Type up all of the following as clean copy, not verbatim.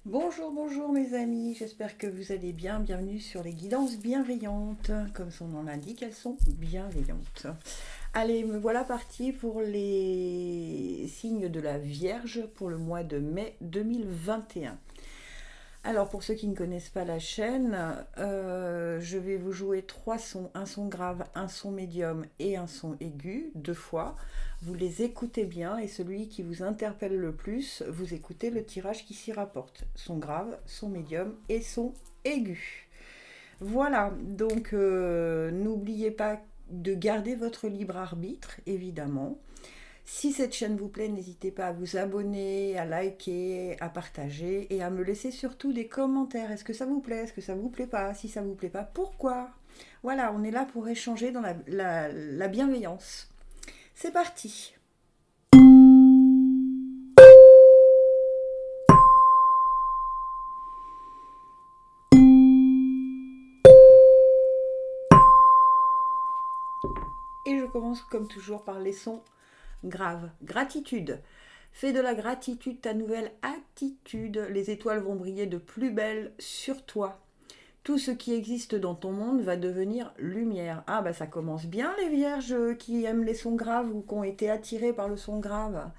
Bonjour, bonjour mes amis, j'espère que vous allez bien. Bienvenue sur les guidances bienveillantes. Comme son nom l'indique, elles sont bienveillantes. Allez, me voilà partie pour les signes de la Vierge pour le mois de mai 2021. Alors pour ceux qui ne connaissent pas la chaîne, je vais vous jouer trois sons, un son grave, un son médium et un son aigu, deux fois. Vous les écoutez bien et celui qui vous interpelle le plus, vous écoutez le tirage qui s'y rapporte. Son grave, son médium et son aigu. Voilà, donc n'oubliez pas de garder votre libre arbitre, évidemment. Si cette chaîne vous plaît, n'hésitez pas à vous abonner, à liker, à partager et à me laisser surtout des commentaires. Est-ce que ça vous plaît? Est-ce que ça vous plaît pas? Si ça vous plaît pas, pourquoi? Voilà, on est là pour échanger dans la bienveillance. C'est parti. Et je commence comme toujours par les sons graves. Gratitude. Fais de la gratitude ta nouvelle attitude. Les étoiles vont briller de plus belle sur toi. Tout ce qui existe dans ton monde va devenir lumière. Ah bah ça commence bien les vierges qui aiment les sons graves ou qui ont été attirés par le son grave.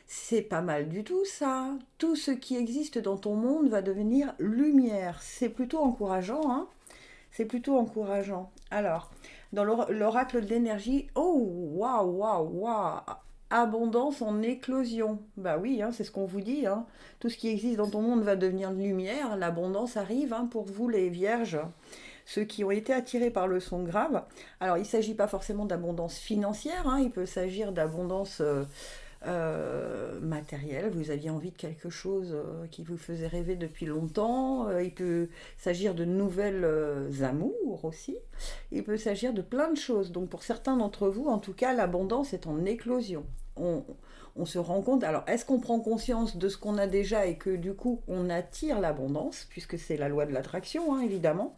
C'est pas mal du tout ça. Tout ce qui existe dans ton monde va devenir lumière. C'est plutôt encourageant, hein. C'est plutôt encourageant. Alors, dans l'oracle de l'énergie, oh waouh, waouh, waouh, abondance en éclosion. Bah oui, hein, c'est ce qu'on vous dit. Hein. Tout ce qui existe dans ton monde va devenir lumière. L'abondance arrive hein, pour vous les vierges. Ceux qui ont été attirés par le son grave. Alors, il ne s'agit pas forcément d'abondance financière, hein, il peut s'agir d'abondance matériel, vous aviez envie de quelque chose qui vous faisait rêver depuis longtemps, il peut s'agir de nouvelles amours aussi, il peut s'agir de plein de choses. Donc pour certains d'entre vous, en tout cas, l'abondance est en éclosion. On se rend compte, alors est-ce qu'on prend conscience de ce qu'on a déjà et que du coup on attire l'abondance, puisque c'est la loi de l'attraction, hein, évidemment.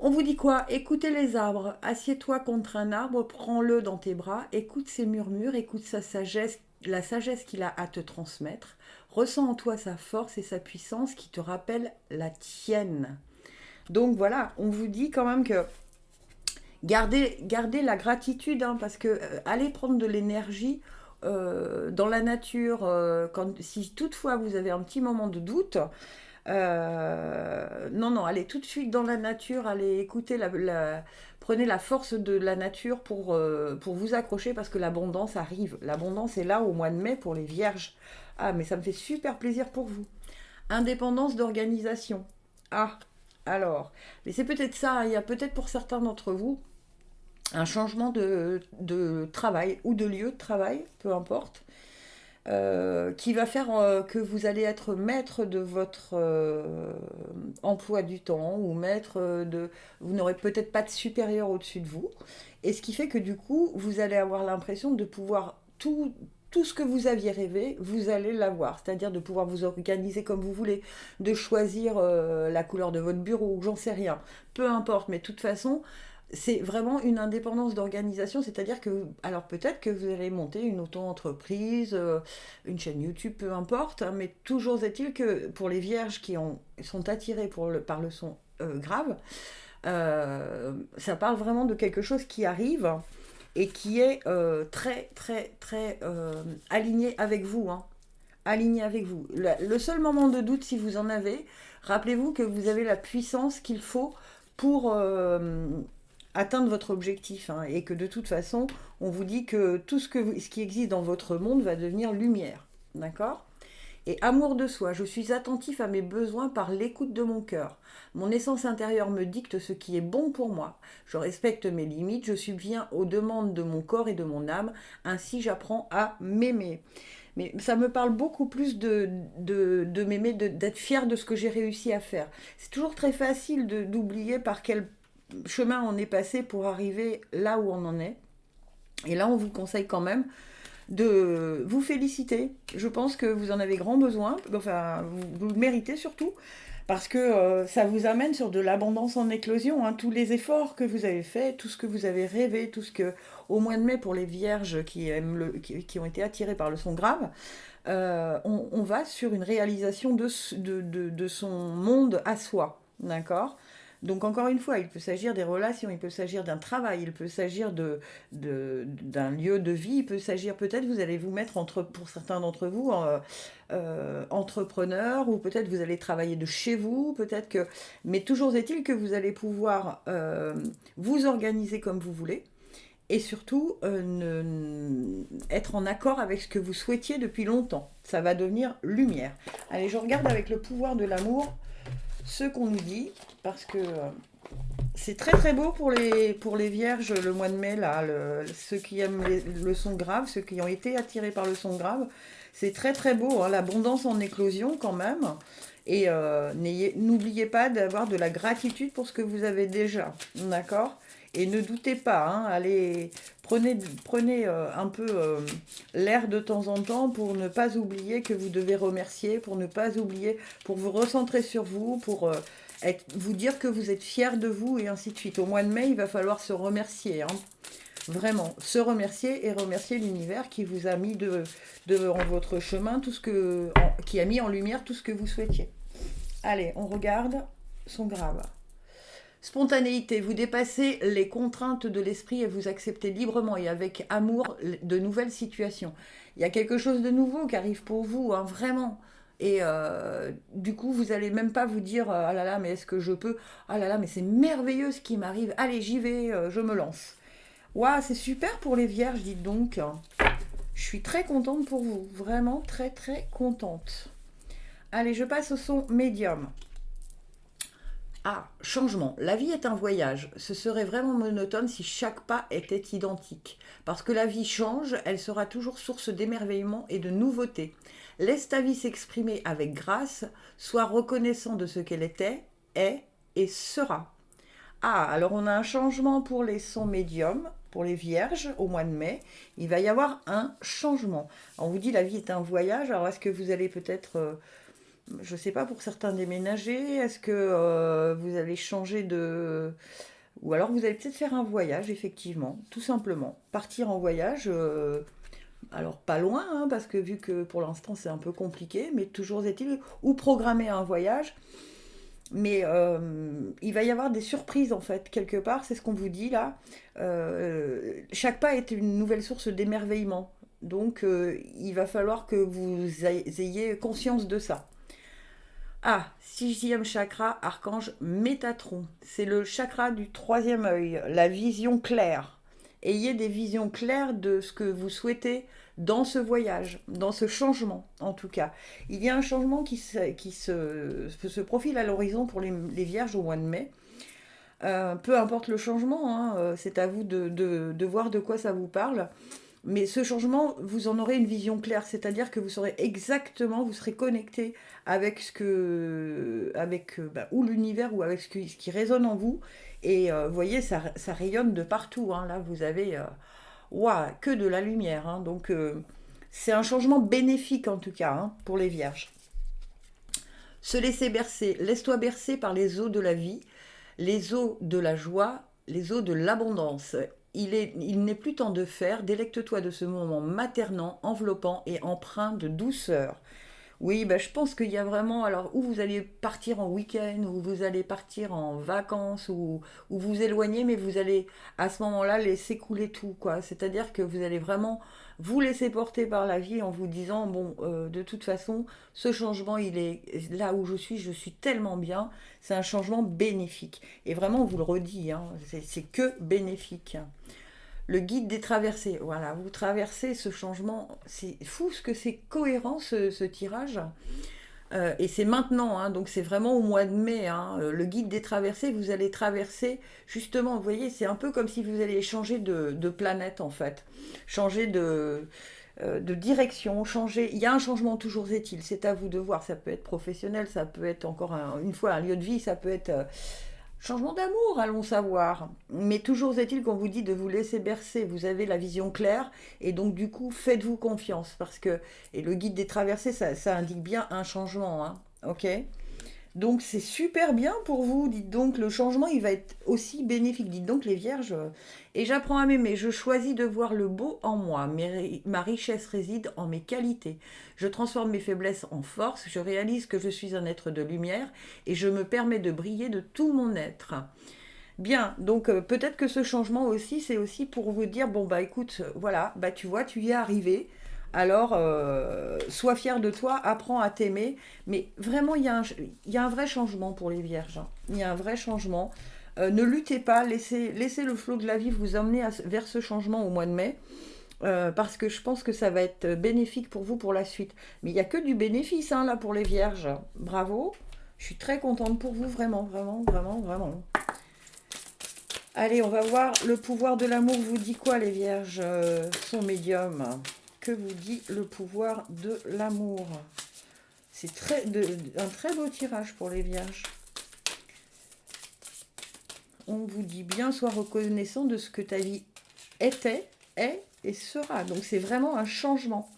On vous dit quoi? Écoutez les arbres. Assieds-toi contre un arbre, prends-le dans tes bras, écoute ses murmures, écoute sa sagesse, la sagesse qu'il a à te transmettre. Ressens en toi sa force et sa puissance qui te rappellent la tienne. Donc voilà, on vous dit quand même que gardez la gratitude, hein, parce que allez prendre de l'énergie dans la nature, si toutefois vous avez un petit moment de doute, non, non, allez tout de suite dans la nature, allez écouter prenez la force de la nature pour vous accrocher parce que l'abondance arrive. L'abondance est là au mois de mai pour les vierges. Ah, mais ça me fait super plaisir pour vous. Indépendance d'organisation. Ah, alors, mais c'est peut-être ça, hein, il y a peut-être pour certains d'entre vous un changement de travail ou de lieu de travail, peu importe, qui va faire que vous allez être maître de votre emploi du temps ou maître de... Vous n'aurez peut-être pas de supérieur au-dessus de vous. Et ce qui fait que du coup, vous allez avoir l'impression de pouvoir tout ce que vous aviez rêvé, vous allez l'avoir. C'est-à-dire de pouvoir vous organiser comme vous voulez, de choisir la couleur de votre bureau, ou j'en sais rien. Peu importe, mais de toute façon, c'est vraiment une indépendance d'organisation, c'est-à-dire que, alors peut-être que vous allez monter une auto-entreprise, une chaîne YouTube, peu importe, hein, mais toujours est-il que pour les vierges sont attirées par le son grave, ça parle vraiment de quelque chose qui arrive et qui est très, très, très aligné avec vous. Hein. Aligné avec vous. Le seul moment de doute, si vous en avez, rappelez-vous que vous avez la puissance qu'il faut pour atteindre votre objectif, hein, et que de toute façon, on vous dit que tout ce qui existe dans votre monde va devenir lumière. D'accord? Et amour de soi, je suis attentif à mes besoins par l'écoute de mon cœur. Mon essence intérieure me dicte ce qui est bon pour moi. Je respecte mes limites, je subviens aux demandes de mon corps et de mon âme, ainsi j'apprends à m'aimer. Mais ça me parle beaucoup plus de m'aimer, d'être fière de ce que j'ai réussi à faire. C'est toujours très facile d'oublier par quel chemin on est passé pour arriver là où on en est. Et là, on vous conseille quand même de vous féliciter. Je pense que vous en avez grand besoin, enfin, vous le méritez surtout, parce que ça vous amène sur de l'abondance en éclosion, hein. Tous les efforts que vous avez faits, tout ce que vous avez rêvé, tout ce que, au mois de mai, pour les vierges qui ont été attirées par le son grave, on va sur une réalisation de son monde à soi, d'accord? Donc encore une fois, il peut s'agir des relations, il peut s'agir d'un travail, il peut s'agir d'un lieu de vie, il peut s'agir peut-être, vous allez vous mettre pour certains d'entre vous, entrepreneur, ou peut-être vous allez travailler de chez vous, peut-être que... Mais toujours est-il que vous allez pouvoir vous organiser comme vous voulez, et surtout être en accord avec ce que vous souhaitiez depuis longtemps. Ça va devenir lumière. Allez, je regarde avec le pouvoir de l'amour ce qu'on nous dit, parce que c'est très très beau pour les vierges le mois de mai, là, ceux qui aiment le son grave, ceux qui ont été attirés par le son grave. C'est très très beau, hein, l'abondance en éclosion quand même. Et n'oubliez pas d'avoir de la gratitude pour ce que vous avez déjà, d'accord? Et ne doutez pas, hein, allez, prenez un peu l'air de temps en temps pour ne pas oublier que vous devez remercier, pour ne pas oublier, pour vous recentrer sur vous, pour vous dire que vous êtes fier de vous et ainsi de suite. Au mois de mai, il va falloir se remercier, hein. Vraiment, se remercier et remercier l'univers qui vous a mis en votre chemin qui a mis en lumière tout ce que vous souhaitiez. Allez, on regarde son grave. Spontanéité, vous dépassez les contraintes de l'esprit et vous acceptez librement et avec amour de nouvelles situations. Il y a quelque chose de nouveau qui arrive pour vous, hein, vraiment. Et du coup, vous n'allez même pas vous dire ah là là, mais est-ce que je peux? Ah là là, mais c'est merveilleux ce qui m'arrive. Allez, j'y vais, je me lance. Waouh, c'est super pour les vierges, dites donc. Je suis très contente pour vous, vraiment très très contente. Allez, je passe au son médium. Ah, changement. La vie est un voyage. Ce serait vraiment monotone si chaque pas était identique. Parce que la vie change, elle sera toujours source d'émerveillement et de nouveautés. Laisse ta vie s'exprimer avec grâce, sois reconnaissant de ce qu'elle était, est et sera. Ah, alors on a un changement pour les sons médiums, pour les vierges, au mois de mai. Il va y avoir un changement. On vous dit la vie est un voyage, alors est-ce que vous allez peut-être... je ne sais pas, pour certains déménager, est-ce que vous allez changer de... Ou alors vous allez peut-être faire un voyage, effectivement, tout simplement. Partir en voyage, alors pas loin, hein, parce que vu que pour l'instant c'est un peu compliqué, mais toujours est-il, ou programmer un voyage. Mais il va y avoir des surprises en fait, quelque part, c'est ce qu'on vous dit là. Chaque pas est une nouvelle source d'émerveillement. Donc il va falloir que vous ayez conscience de ça. Ah, sixième chakra, archange Métatron. C'est le chakra du troisième œil, la vision claire. Ayez des visions claires de ce que vous souhaitez dans ce voyage, dans ce changement en tout cas. Il y a un changement qui se profile à l'horizon pour les vierges au mois de mai. Peu importe le changement, hein, c'est à vous de voir de quoi ça vous parle. Mais ce changement, vous en aurez une vision claire, c'est-à-dire que vous saurez exactement, vous serez connecté avec ou l'univers ou avec ce qui résonne en vous. Et vous voyez, ça rayonne de partout, hein. Là, vous avez que de la lumière, hein. Donc, c'est un changement bénéfique en tout cas, hein, pour les vierges. Se laisser bercer, laisse-toi bercer par les eaux de la vie, les eaux de la joie, les eaux de l'abondance. Il n'est plus temps de faire, délecte-toi de ce moment maternant, enveloppant et empreint de douceur. Oui, je pense qu'il y a vraiment, alors, où vous allez partir en week-end, ou vous allez partir en vacances, ou vous éloigner, mais vous allez à ce moment-là laisser couler tout, quoi. C'est-à-dire que vous allez vraiment vous laisser porter par la vie en vous disant, bon, de toute façon, ce changement, il est là où je suis tellement bien, c'est un changement bénéfique. Et vraiment, on vous le redit, hein, c'est que bénéfique. Le guide des traversées, voilà, vous traversez ce changement, c'est fou ce que c'est cohérent ce tirage. Et c'est maintenant, hein, donc c'est vraiment au mois de mai, hein, le guide des traversées, vous allez traverser, justement, vous voyez, c'est un peu comme si vous alliez changer de planète en fait, changer de direction, changer, il y a un changement toujours est-il, c'est à vous de voir, ça peut être professionnel, ça peut être encore une fois un lieu de vie, ça peut être... Changement d'amour, allons savoir. Mais toujours est-il qu'on vous dit de vous laisser bercer. Vous avez la vision claire et donc du coup, faites-vous confiance parce que et le guide des traversées, ça indique bien un changement, hein. Ok. Donc c'est super bien pour vous. Dites donc, le changement, il va être aussi bénéfique. Dites donc, les vierges. Et j'apprends à m'aimer. Je choisis de voir le beau en moi. Ma richesse réside en mes qualités. Je transforme mes faiblesses en force. Je réalise que je suis un être de lumière et je me permets de briller de tout mon être. Bien, donc peut-être que ce changement aussi, c'est aussi pour vous dire, bon bah écoute, voilà, bah tu vois, tu y es arrivé, alors sois fier de toi, apprends à t'aimer, mais vraiment il y a un vrai changement pour les vierges, hein. Il y a un vrai changement. Ne luttez pas, laissez le flot de la vie vous emmener vers ce changement au mois de mai, parce que je pense que ça va être bénéfique pour vous pour la suite. Mais il n'y a que du bénéfice hein, là pour les vierges, bravo, je suis très contente pour vous, vraiment, vraiment, vraiment, vraiment. Allez, on va voir le pouvoir de l'amour vous dit quoi, les vierges sont médiums. Que vous dit le pouvoir de l'amour? C'est un très beau tirage pour les vierges. On vous dit bien, sois reconnaissant de ce que ta vie était, est et sera. Donc c'est vraiment un changement.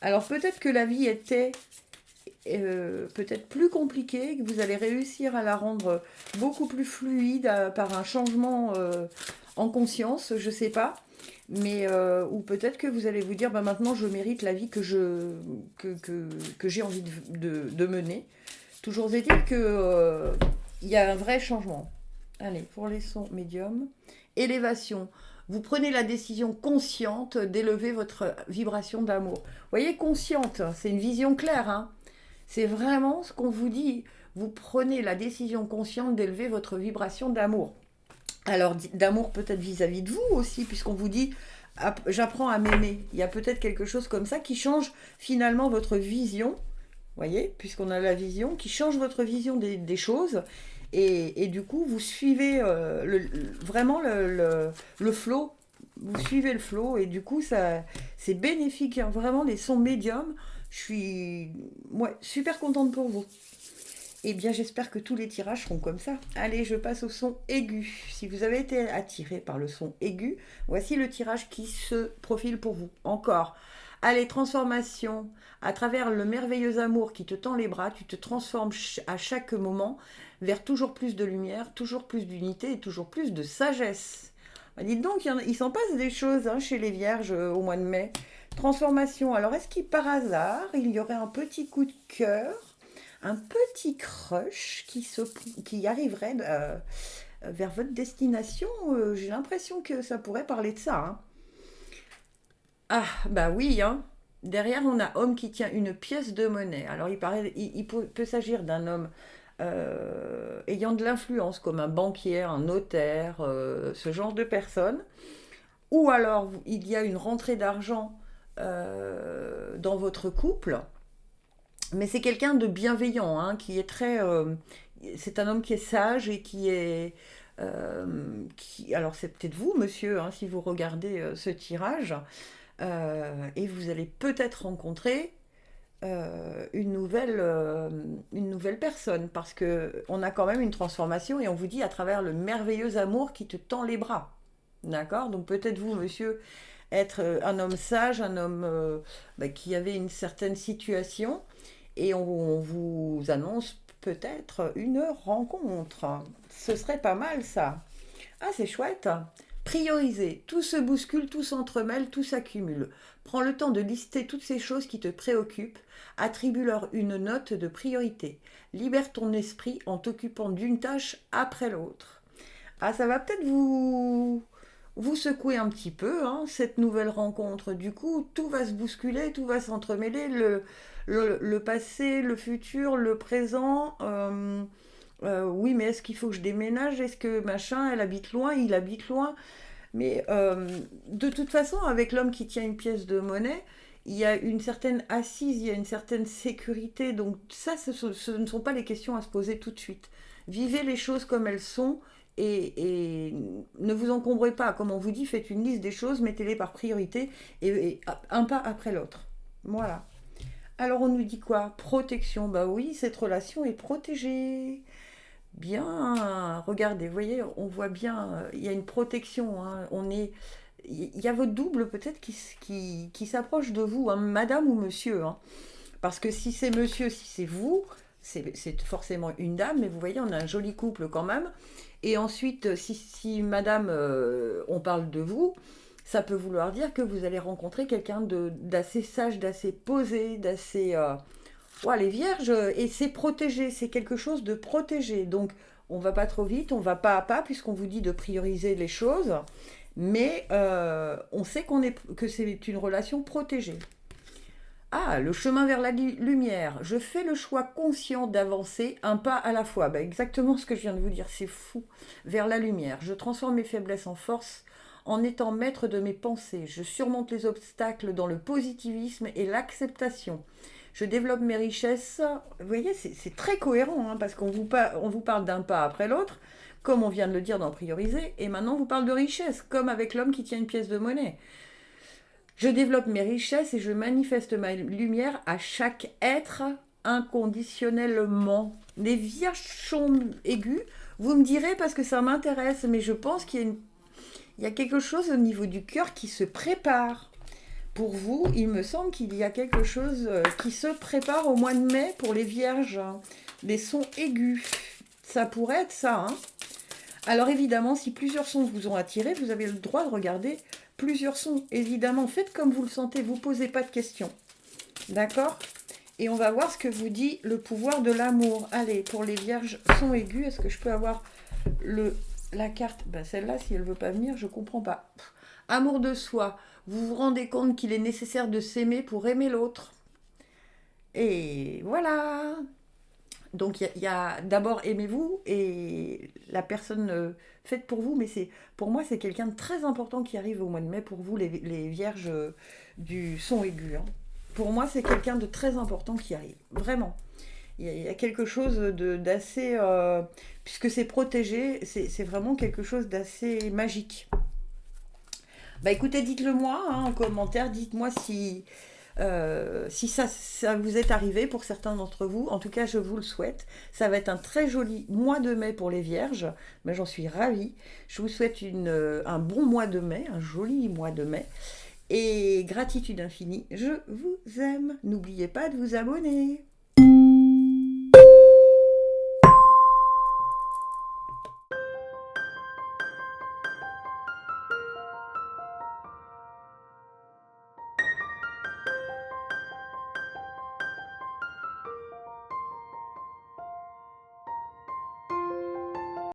Alors peut-être que la vie était peut-être plus compliquée, que vous allez réussir à la rendre beaucoup plus fluide par un changement en conscience, je sais pas. Mais ou peut-être que vous allez vous dire, bah, maintenant je mérite la vie que j'ai envie de mener. Toujours est-il que il y a un vrai changement. Allez, pour les sons médiums. Élévation. Vous prenez la décision consciente d'élever votre vibration d'amour. Vous voyez, consciente, c'est une vision claire, hein. C'est vraiment ce qu'on vous dit. Vous prenez la décision consciente d'élever votre vibration d'amour. Alors, d'amour peut-être vis-à-vis de vous aussi, puisqu'on vous dit j'apprends à m'aimer. Il y a peut-être quelque chose comme ça qui change finalement votre vision. Vous voyez, puisqu'on a la vision, qui change votre vision des choses. Et du coup, vous suivez vraiment le flow. Vous suivez le flow et du coup, c'est bénéfique, hein. Vraiment, les sons médiums. Je suis super contente pour vous. Eh bien, j'espère que tous les tirages seront comme ça. Allez, je passe au son aigu. Si vous avez été attiré par le son aigu, voici le tirage qui se profile pour vous. Encore. Allez, transformation. À travers le merveilleux amour qui te tend les bras, tu te transformes à chaque moment vers toujours plus de lumière, toujours plus d'unité et toujours plus de sagesse. Bah, dites donc, il s'en passe des choses hein, chez les vierges au mois de mai. Transformation. Alors, est-ce qu'il par hasard, il y aurait un petit coup de cœur, un petit crush qui arriverait vers votre destination? J'ai l'impression que ça pourrait parler de ça, hein. Ah, bah oui, hein. Derrière, on a homme qui tient une pièce de monnaie. Alors, il peut s'agir d'un homme ayant de l'influence, comme un banquier, un notaire, ce genre de personne. Ou alors, il y a une rentrée d'argent dans votre couple. Mais c'est quelqu'un de bienveillant, hein, qui est très... c'est un homme qui est sage et qui est... alors c'est peut-être vous, monsieur, hein, si vous regardez ce tirage. Et vous allez peut-être rencontrer une nouvelle personne. Parce qu'on a quand même une transformation et on vous dit à travers le merveilleux amour qui te tend les bras. D'accord? Donc peut-être vous, monsieur, être un homme sage, un homme qui avait une certaine situation et on vous annonce peut-être une rencontre. Ce serait pas mal ça. Ah, c'est chouette. Prioriser. Tout se bouscule, tout s'entremêle, tout s'accumule. Prends le temps de lister toutes ces choses qui te préoccupent. Attribue-leur une note de priorité. Libère ton esprit en t'occupant d'une tâche après l'autre. Ah, ça va peut-être vous secouer un petit peu, hein, cette nouvelle rencontre. Du coup, tout va se bousculer, tout va s'entremêler, le passé, le futur, le présent. Oui, mais est-ce qu'il faut que je déménage? Est-ce que machin, elle habite loin, il habite loin? Mais de toute façon, avec l'homme qui tient une pièce de monnaie, il y a une certaine assise, il y a une certaine sécurité. Donc ça, ce ne sont pas les questions à se poser tout de suite. Vivez les choses comme elles sont et ne vous encombrez pas. Comme on vous dit, faites une liste des choses, mettez-les par priorité et un pas après l'autre. Voilà. Alors on nous dit quoi? Protection. Bah oui, cette relation est protégée. bien, regardez, vous voyez, on voit bien, il y a une protection, hein, il y a votre double peut-être qui s'approche de vous, hein, madame ou monsieur, hein. Parce que si c'est monsieur, si c'est vous, c'est forcément une dame, mais vous voyez, on a un joli couple quand même. Et ensuite, si madame, on parle de vous, ça peut vouloir dire que vous allez rencontrer quelqu'un d'assez sage, d'assez posé, d'assez... ouais, les vierges, et c'est protégé, c'est quelque chose de protégé. Donc, on va pas trop vite, on va pas à pas, puisqu'on vous dit de prioriser les choses. Mais on sait que c'est une relation protégée. Ah, le chemin vers la lumière. Je fais le choix conscient d'avancer un pas à la fois. Bah, exactement ce que je viens de vous dire, c'est fou. Vers la lumière. Je transforme mes faiblesses en force en étant maître de mes pensées. Je surmonte les obstacles dans le positivisme et l'acceptation. Je développe mes richesses. Vous voyez, c'est très cohérent, hein, parce on vous parle d'un pas après l'autre, comme on vient de le dire dans Prioriser, et maintenant on vous parle de richesse, comme avec l'homme qui tient une pièce de monnaie. Je développe mes richesses et je manifeste ma lumière à chaque être inconditionnellement. Les vierges sont aigus. Vous me direz parce que ça m'intéresse, mais je pense il y a quelque chose au niveau du cœur qui se prépare. Pour vous, il me semble qu'il y a quelque chose qui se prépare au mois de mai pour les vierges. Des sons aigus. Ça pourrait être ça, hein. Alors évidemment, si plusieurs sons vous ont attiré, vous avez le droit de regarder plusieurs sons. Évidemment, faites comme vous le sentez, vous ne posez pas de questions. D'accord? Et on va voir ce que vous dit le pouvoir de l'amour. Allez, pour les vierges sons aigus, est-ce que je peux avoir la carte? Ben, celle-là, si elle ne veut pas venir, je ne comprends pas. Amour de soi. Vous vous rendez compte qu'il est nécessaire de s'aimer pour aimer l'autre. Et voilà. Donc il y a d'abord aimez-vous et la personne faite pour vous, mais pour moi c'est quelqu'un de très important qui arrive au mois de mai pour vous les vierges du son aigu, hein. Pour moi c'est quelqu'un de très important qui arrive, vraiment. Il y a quelque chose d'assez, puisque c'est protégé, c'est vraiment quelque chose d'assez magique. Bah écoutez, dites-le moi, hein, en commentaire, dites-moi si ça vous est arrivé pour certains d'entre vous. En tout cas, je vous le souhaite. Ça va être un très joli mois de mai pour les vierges. Mais j'en suis ravie. Je vous souhaite un bon mois de mai, un joli mois de mai. Et gratitude infinie, je vous aime. N'oubliez pas de vous abonner.